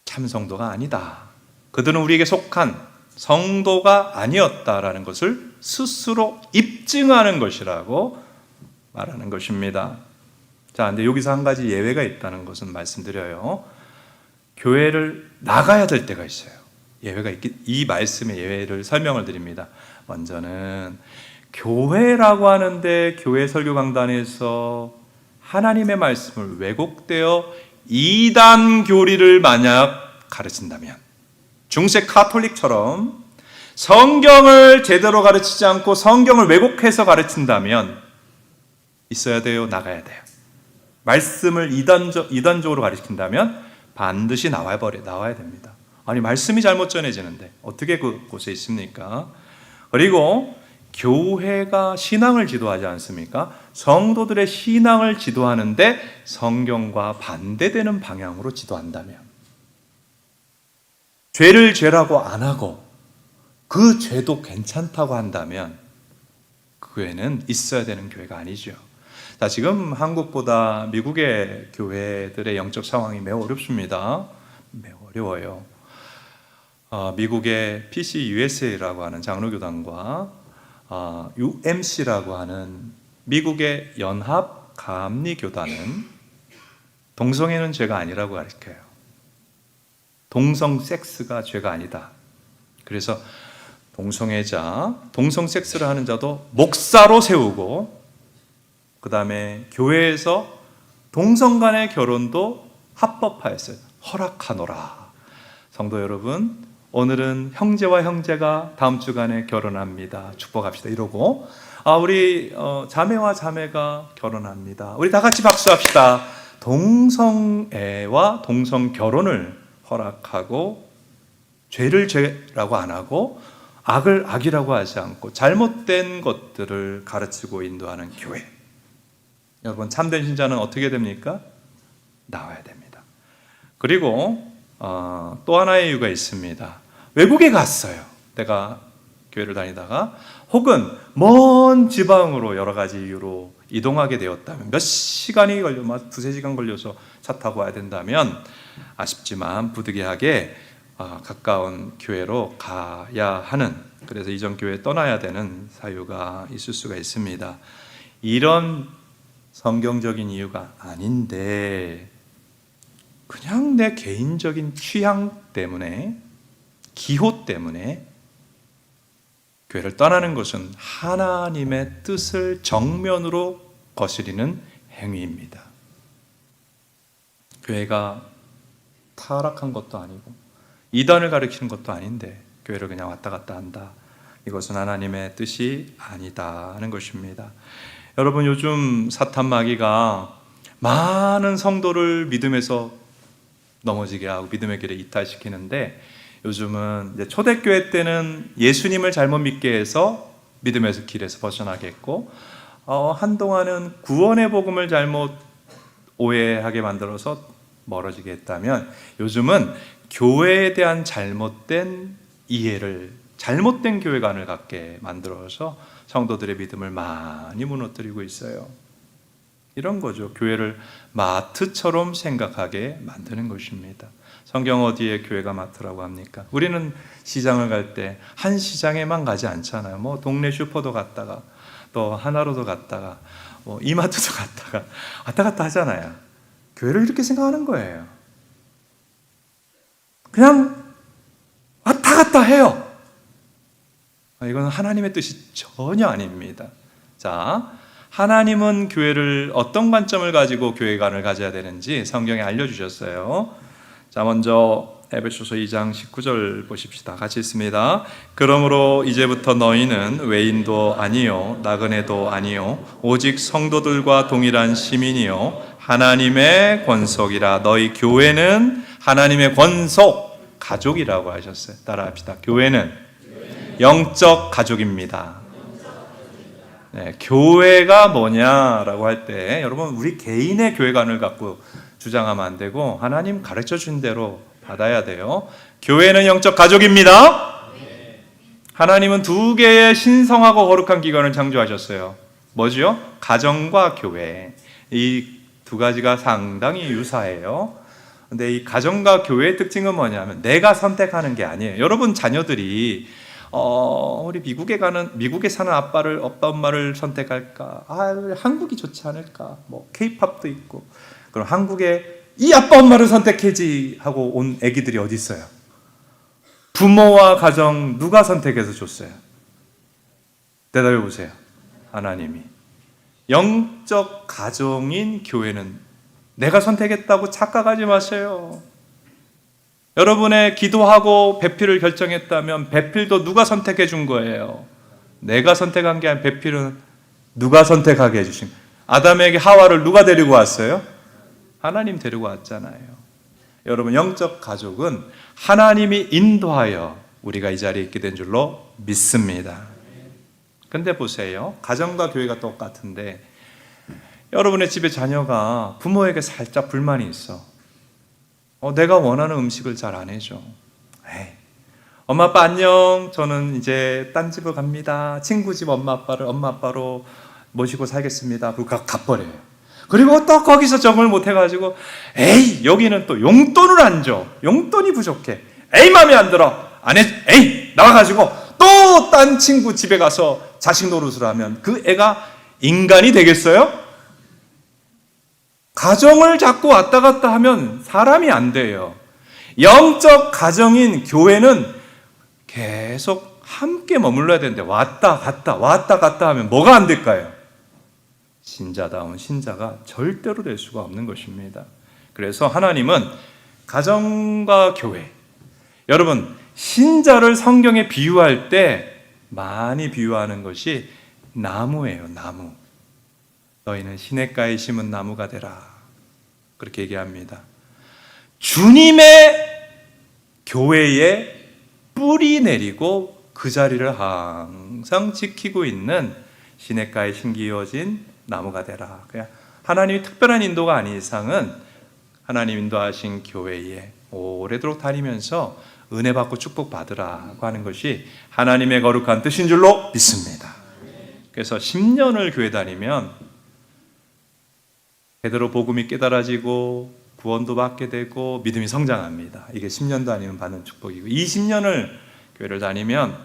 참 성도가 아니다. 그들은 우리에게 속한 성도가 아니었다라는 것을 스스로 입증하는 것이라고 말하는 것입니다. 자, 근데 여기서 한 가지 예외가 있다는 것은 말씀드려요. 교회를 나가야 될 때가 있어요. 예외가 이 말씀의 예외를 설명을 드립니다. 먼저는 교회라고 하는데 교회 설교 강단에서 하나님의 말씀을 왜곡되어 이단 교리를 만약 가르친다면, 중세 카톨릭처럼 성경을 제대로 가르치지 않고 성경을 왜곡해서 가르친다면 있어야 돼요? 나가야 돼요? 말씀을 이단적으로 가르친다면 반드시 나와야 됩니다. 아니 말씀이 잘못 전해지는데 어떻게 그곳에 있습니까? 그리고 교회가 신앙을 지도하지 않습니까? 성도들의 신앙을 지도하는데 성경과 반대되는 방향으로 지도한다면, 죄를 죄라고 안 하고 그 죄도 괜찮다고 한다면 그 교회는 있어야 되는 교회가 아니죠. 자, 지금 한국보다 미국의 교회들의 영적 상황이 매우 어렵습니다. 매우 어려워요. 미국의 PCUSA라고 하는 장로교단과 UMC라고 하는 미국의 연합 감리교단은 동성애는 죄가 아니라고 가르쳐요. 동성 섹스가 죄가 아니다. 그래서 동성애자, 동성 섹스를 하는 자도 목사로 세우고, 그 다음에 교회에서 동성 간의 결혼도 합법화했어요. 허락하노라. 성도 여러분, 오늘은 형제와 형제가 다음 주간에 결혼합니다. 축복합시다. 이러고, 우리 자매와 자매가 결혼합니다. 우리 다 같이 박수합시다. 동성애와 동성 결혼을 허락하고, 죄를 죄라고 안 하고 악을 악이라고 하지 않고 잘못된 것들을 가르치고 인도하는 교회. 여러분, 참된 신자는 어떻게 됩니까? 나와야 됩니다. 그리고 또 하나의 이유가 있습니다. 외국에 갔어요. 내가 교회를 다니다가, 혹은 먼 지방으로 여러 가지 이유로 이동하게 되었다면, 몇 시간이 걸려, 두세 시간 걸려서 차 타고 와야 된다면 아쉽지만 부득이하게 가까운 교회로 가야 하는, 그래서 이전 교회에 떠나야 되는 사유가 있을 수가 있습니다. 이런 성경적인 이유가 아닌데 그냥 내 개인적인 취향 때문에, 기호 때문에 교회를 떠나는 것은 하나님의 뜻을 정면으로 거스리는 행위입니다. 교회가 타락한 것도 아니고 이단을 가리키는 것도 아닌데 교회를 그냥 왔다 갔다 한다. 이것은 하나님의 뜻이 아니다 하는 것입니다. 여러분, 요즘 사탄 마귀가 많은 성도를 믿음에서 넘어지게 하고 믿음의 길에 이탈시키는데, 요즘은 이제 초대교회 때는 예수님을 잘못 믿게 해서 믿음에서 길에서 벗어나게 했고, 한동안은 구원의 복음을 잘못 오해하게 만들어서 멀어지게 했다면, 요즘은 교회에 대한 잘못된 이해를, 잘못된 교회관을 갖게 만들어서 성도들의 믿음을 많이 무너뜨리고 있어요. 이런 거죠. 교회를 마트처럼 생각하게 만드는 것입니다. 성경 어디에 교회가 마트라고 합니까? 우리는 시장을 갈 때 한 시장에만 가지 않잖아요. 뭐 동네 슈퍼도 갔다가 또 하나로도 갔다가 뭐 이마트도 갔다가 왔다 갔다 하잖아요. 교회를 이렇게 생각하는 거예요. 그냥 왔다 갔다 해요. 이건 하나님의 뜻이 전혀 아닙니다. 자, 하나님은 교회를 어떤 관점을 가지고 교회관을 가져야 되는지 성경에 알려주셨어요. 자, 먼저 에베소서 2장 19절 보십시다. 같이 읽습니다. 그러므로 이제부터 너희는 외인도 아니요 나그네도 아니요 오직 성도들과 동일한 시민이요 하나님의 권속이라. 너희 교회는 하나님의 권속 가족이라고 하셨어요. 따라합시다. 교회는 영적 가족입니다. 네, 교회가 뭐냐라고 할 때 여러분, 우리 개인의 교회관을 갖고 주장하면 안 되고 하나님 가르쳐 준 대로 받아야 돼요. 교회는 영적 가족입니다. 하나님은 두 개의 신성하고 거룩한 기관을 창조하셨어요. 뭐죠? 가정과 교회. 이 두 가지가 상당히 유사해요. 근데 이 가정과 교회의 특징은 뭐냐면 내가 선택하는 게 아니에요. 여러분 자녀들이 우리 미국에 사는 아빠 엄마를 선택할까? 한국이 좋지 않을까? 뭐 K-팝도 있고. 그럼 한국에 이 아빠 엄마를 선택해지 하고 온 애기들이 어디 있어요? 부모와 가정 누가 선택해서 줬어요? 대답해 보세요. 하나님이. 영적 가정인 교회는 내가 선택했다고 착각하지 마세요. 여러분의 기도하고 배필을 결정했다면 배필도 누가 선택해 준 거예요? 내가 선택한 게 아니라 배필은 누가 선택하게 해주신 거예요? 아담에게 하와를 누가 데리고 왔어요? 하나님 데리고 왔잖아요. 여러분, 영적 가족은 하나님이 인도하여 우리가 이 자리에 있게 된 줄로 믿습니다. 근데 보세요. 가정과 교회가 똑같은데 여러분의 집에 자녀가 부모에게 살짝 불만이 있어. 내가 원하는 음식을 잘 안 해줘. 에이, 엄마 아빠 안녕. 저는 이제 딴 집으로 갑니다. 친구 집 엄마 아빠로 모시고 살겠습니다. 그리고 가버려요. 그리고 또 거기서 적응을 못 해가지고 에이 여기는 또 용돈을 안 줘. 용돈이 부족해. 에이 마음에 안 들어. 안 해. 에이 나와가지고 또 딴 친구 집에 가서 자식 노릇을 하면 그 애가 인간이 되겠어요? 가정을 자꾸 왔다 갔다 하면 사람이 안 돼요. 영적 가정인 교회는 계속 함께 머물러야 되는데 왔다 갔다 하면 뭐가 안 될까요? 신자다운 신자가 절대로 될 수가 없는 것입니다. 그래서 하나님은 가정과 교회, 여러분 신자를 성경에 비유할 때 많이 비유하는 것이 나무예요. 나무. 너희는 시냇가에 심은 나무가 되라. 그렇게 얘기합니다. 주님의 교회에 뿌리 내리고 그 자리를 항상 지키고 있는 시냇가에 심기어진 나무가 되라. 그냥 하나님이 특별한 인도가 아닌 이상은 하나님 인도하신 교회에 오래도록 다니면서 은혜 받고 축복 받으라고 하는 것이 하나님의 거룩한 뜻인 줄로 믿습니다. 그래서 10년을 교회 다니면 제대로 복음이 깨달아지고 구원도 받게 되고 믿음이 성장합니다. 이게 10년 다니면 받는 축복이고 20년을 교회를 다니면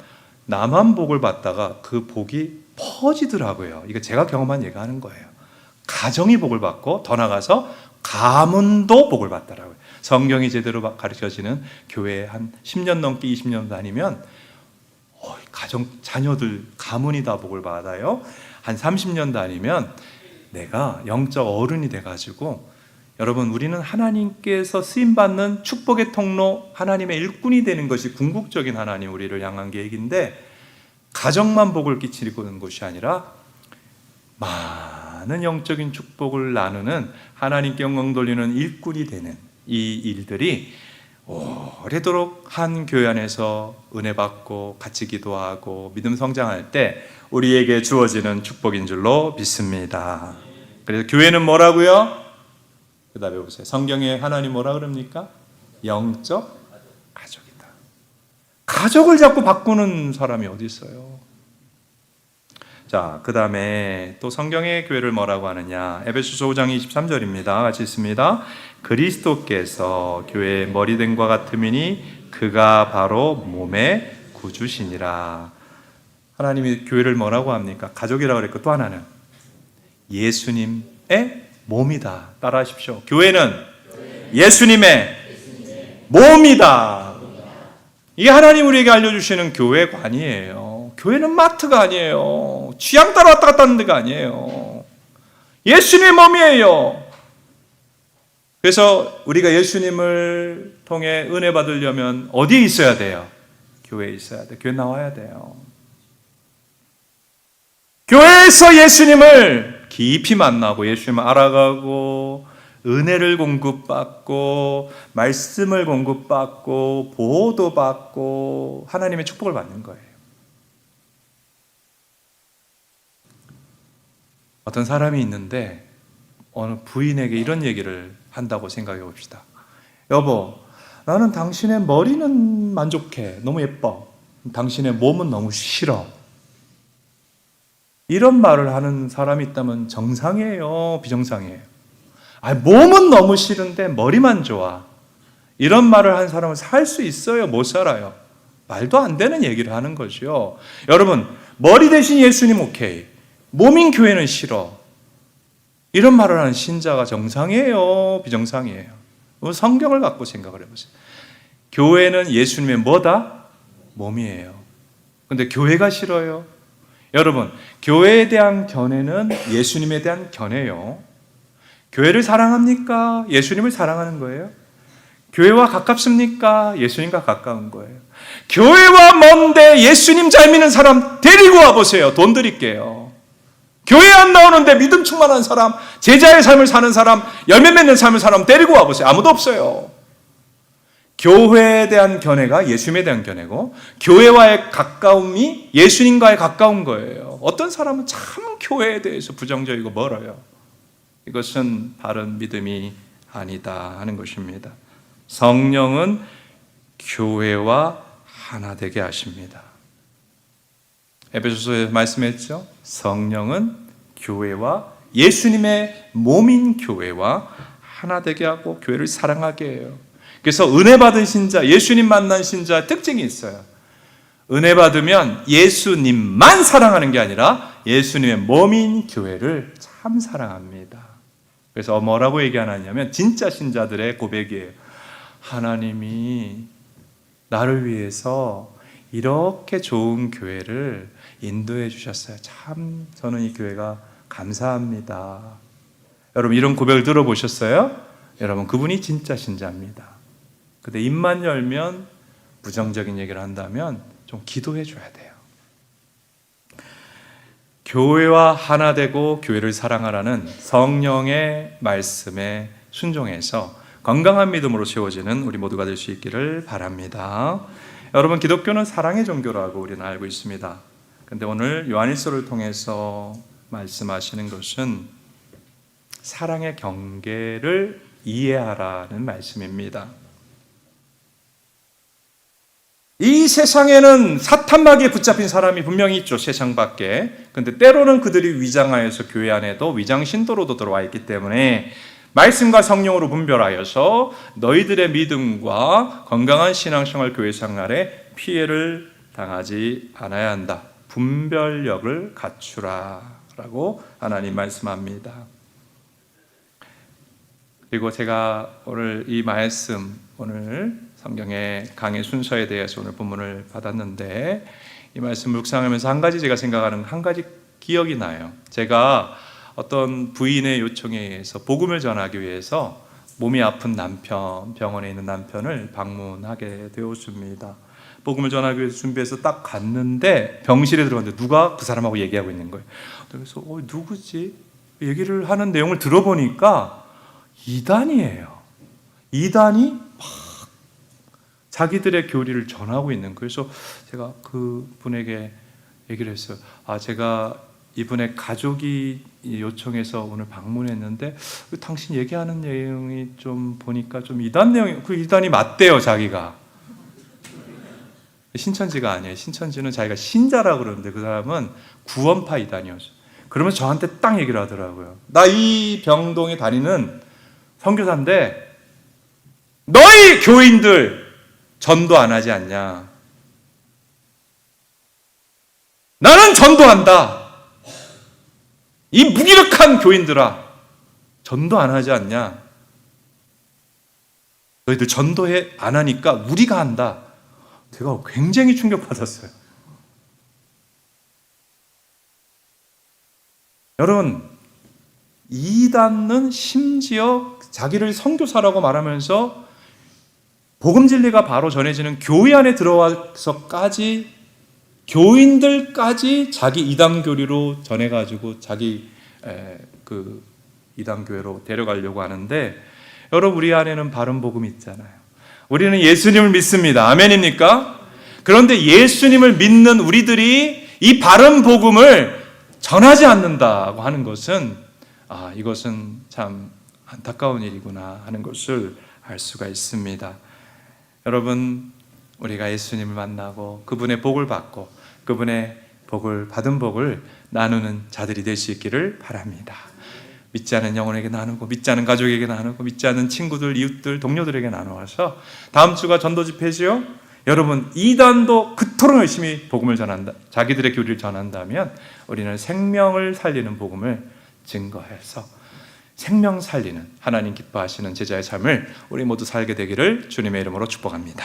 나만 복을 받다가 그 복이 퍼지더라고요. 이거 제가 경험한 얘기가 하는 거예요. 가정이 복을 받고 더 나가서 가문도 복을 받더라고요. 성경이 제대로 가르쳐지는 교회에 한 10년 넘게 20년 다니면 가정, 자녀들, 가문이 다 복을 받아요. 한 30년 다니면 내가 영적 어른이 돼가지고 여러분 우리는 하나님께서 쓰임받는 축복의 통로, 하나님의 일꾼이 되는 것이 궁극적인 하나님 우리를 향한 계획인데 가정만 복을 끼치는 것이 아니라 많은 영적인 축복을 나누는 하나님께 영광 돌리는 일꾼이 되는 이 일들이 오래도록 한 교회 안에서 은혜 받고 같이 기도하고 믿음 성장할 때 우리에게 주어지는 축복인 줄로 믿습니다. 그래서 교회는 뭐라고요? 그 다음에 보세요. 성경에 하나님 뭐라 그럽니까? 영적 가족이다. 가족을 자꾸 바꾸는 사람이 어디 있어요? 자, 그 다음에 또 성경의 교회를 뭐라고 하느냐? 에베소서 5장 23절입니다. 같이 있습니다. 그리스도께서 교회의 머리됨과 같음이니 그가 바로 몸의 구주시니라. 하나님이 교회를 뭐라고 합니까? 가족이라고 그랬고 또 하나는 예수님의 몸이다. 따라하십시오. 교회는 예수님의 몸이다. 이게 하나님 우리에게 알려주시는 교회 관이에요. 교회는 마트가 아니에요. 취향 따라 왔다 갔다 하는 데가 아니에요. 예수님의 몸이에요. 그래서 우리가 예수님을 통해 은혜 받으려면 어디에 있어야 돼요? 교회에 있어야 돼요. 교회 나와야 돼요. 교회에서 예수님을 깊이 만나고 예수님을 알아가고 은혜를 공급받고 말씀을 공급받고 보호도 받고 하나님의 축복을 받는 거예요. 어떤 사람이 있는데 어느 부인에게 이런 얘기를 한다고 생각해 봅시다. 여보, 나는 당신의 머리는 만족해. 너무 예뻐. 당신의 몸은 너무 싫어. 이런 말을 하는 사람이 있다면 정상이에요? 비정상이에요? 몸은 너무 싫은데 머리만 좋아. 이런 말을 한 사람은 살 수 있어요? 못 살아요? 말도 안 되는 얘기를 하는 거죠. 여러분, 머리 대신 예수님 오케이. 몸인 교회는 싫어. 이런 말을 하는 신자가 정상이에요? 비정상이에요? 성경을 갖고 생각을 해보세요. 교회는 예수님의 뭐다? 몸이에요. 근데 교회가 싫어요? 여러분, 교회에 대한 견해는 예수님에 대한 견해요. 교회를 사랑합니까? 예수님을 사랑하는 거예요. 교회와 가깝습니까? 예수님과 가까운 거예요. 교회와 먼데 예수님 잘 믿는 사람 데리고 와보세요. 돈 드릴게요. 교회 안 나오는데 믿음 충만한 사람, 제자의 삶을 사는 사람, 열매 맺는 삶을 사람 데리고 와보세요. 아무도 없어요. 교회에 대한 견해가 예수님에 대한 견해고 교회와의 가까움이 예수님과의 가까운 거예요. 어떤 사람은 참 교회에 대해서 부정적이고 멀어요. 이것은 바른 믿음이 아니다 하는 것입니다. 성령은 교회와 하나 되게 하십니다. 에베소서에 말씀했죠. 성령은 교회와 예수님의 몸인 교회와 하나 되게 하고 교회를 사랑하게 해요. 그래서 은혜 받은 신자, 예수님 만난 신자의 특징이 있어요. 은혜 받으면 예수님만 사랑하는 게 아니라 예수님의 몸인 교회를 참 사랑합니다. 그래서 뭐라고 얘기하냐면 진짜 신자들의 고백이에요. 하나님이 나를 위해서 이렇게 좋은 교회를 인도해 주셨어요. 참 저는 이 교회가 감사합니다. 여러분 이런 고백을 들어보셨어요? 여러분 그분이 진짜 신자입니다. 근데 입만 열면 부정적인 얘기를 한다면 좀 기도해 줘야 돼요. 교회와 하나 되고 교회를 사랑하라는 성령의 말씀에 순종해서 건강한 믿음으로 채워지는 우리 모두가 될 수 있기를 바랍니다. 여러분 기독교는 사랑의 종교라고 우리는 알고 있습니다. 근데 오늘 요한일서를 통해서 말씀하시는 것은 사랑의 경계를 이해하라는 말씀입니다. 이 세상에는 사탄마귀에 붙잡힌 사람이 분명히 있죠. 세상 밖에. 근데 때로는 그들이 위장하여서 교회 안에도 위장신도로도 들어와 있기 때문에 말씀과 성령으로 분별하여서 너희들의 믿음과 건강한 신앙생활 교회 생활에 피해를 당하지 않아야 한다. 분별력을 갖추라 라고 하나님 말씀합니다. 그리고 제가 오늘 이 말씀, 오늘 성경의 강의 순서에 대해서 오늘 본문을 받았는데 이 말씀 묵상하면서 한 가지 제가 생각하는 한 가지 기억이 나요. 제가 어떤 부인의 요청에 의해서 복음을 전하기 위해서 몸이 아픈 남편, 병원에 있는 남편을 방문하게 되었습니다. 복음을 전하기 위해서 준비해서 딱 갔는데 병실에 들어갔는데 누가 그 사람하고 얘기하고 있는 거예요. 그래서 누구지? 얘기를 하는 내용을 들어보니까 이단이에요. 이단이 막 자기들의 교리를 전하고 있는 거예요. 그래서 제가 그 분에게 얘기를 했어요. 제가 이분의 가족이 요청해서 오늘 방문했는데 당신 얘기하는 내용이 좀 보니까 좀 이단 내용이, 그 이단이 맞대요. 자기가 신천지가 아니에요. 신천지는 자기가 신자라고 그러는데 그 사람은 구원파 이단이었어요. 그러면서 저한테 딱 얘기를 하더라고요. 나 이 병동에 다니는 선교사인데 너희 교인들 전도 안 하지 않냐? 나는 전도한다. 이 무기력한 교인들아, 전도 안 하지 않냐? 너희들 전도해 안 하니까 우리가 한다. 제가 굉장히 충격받았어요. 여러분, 이단은 심지어 자기를 선교사라고 말하면서 복음 진리가 바로 전해지는 교회 안에 들어와서까지 교인들까지 자기 이단 교리로 전해가지고 자기 그 이단 교회로 데려가려고 하는데, 여러분 우리 안에는 바른 복음이 있잖아요. 우리는 예수님을 믿습니다. 아멘입니까? 그런데 예수님을 믿는 우리들이 이 바른 복음을 전하지 않는다고 하는 것은 이것은 참 안타까운 일이구나 하는 것을 알 수가 있습니다. 여러분, 우리가 예수님을 만나고 그분의 복을 받고 그분의 복을 받은 복을 나누는 자들이 될 수 있기를 바랍니다. 믿지 않은 영혼에게 나누고 믿지 않은 가족에게 나누고 믿지 않은 친구들, 이웃들, 동료들에게 나누어서 다음 주가 전도 집회지요. 여러분, 이단도 그토록 열심히 복음을 전한다, 자기들의 교리를 전한다면 우리는 생명을 살리는 복음을 증거해서 생명 살리는 하나님 기뻐하시는 제자의 삶을 우리 모두 살게 되기를 주님의 이름으로 축복합니다.